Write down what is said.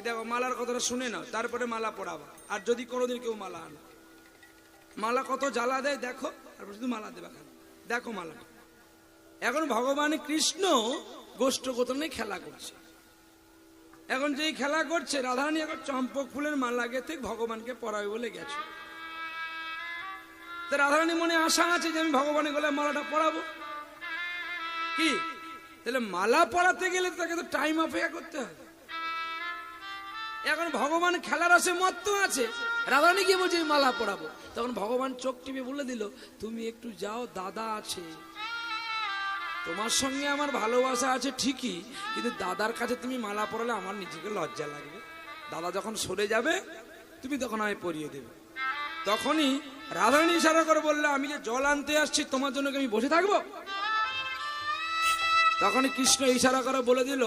দেখো মালার কথাটা শুনে নাও, তারপরে মালা পরাবা। আর যদি কোনোদিন কেউ মালা আনো, মালা কত জ্বালা দেয় দেখো, তারপর শুধু মালা দেবা। দেখো মালাটা এখন ভগবান কৃষ্ণ গোষ্ঠগোত্রে খেলা করছে। এখন যেই খেলা করছে, রাধারানী এখন চম্পক ফুলের মালা গেঁথে ভগবানকে পরাবে বলে গেছে। তো রাধারানী মনে আশা আছে যে আমি ভগবানের গলায় মালাটা পরাবো। কি তাহলে মালা পরাতে গেলে তাকে তো টাইম অপেক্ষা করতে হবে। এখন ভগবান খেলার রসে মত্ত আছে, রাধারানী গিয়ে বলছে মালা পরাবো। তখন ভগবান চোখ টিপে বলে দিল, তুমি একটু যাও, দাদা আছে, তোমার সঙ্গে আমার ভালোবাসা আছে ঠিকই, কিন্তু দাদার কাছে তুমি মালা পরালে আমার নিজেকে লজ্জা লাগবে। দাদা যখন সরে যাবে তুমি তখন আমি পরিয়ে দেবে। তখনই রাধারানী ইশারা করে বললে, আমি যে জল আনতে আসছি তোমার জন্য কি আমি বসে থাকবো? তখনই কৃষ্ণ ইশারা করে বলে দিল,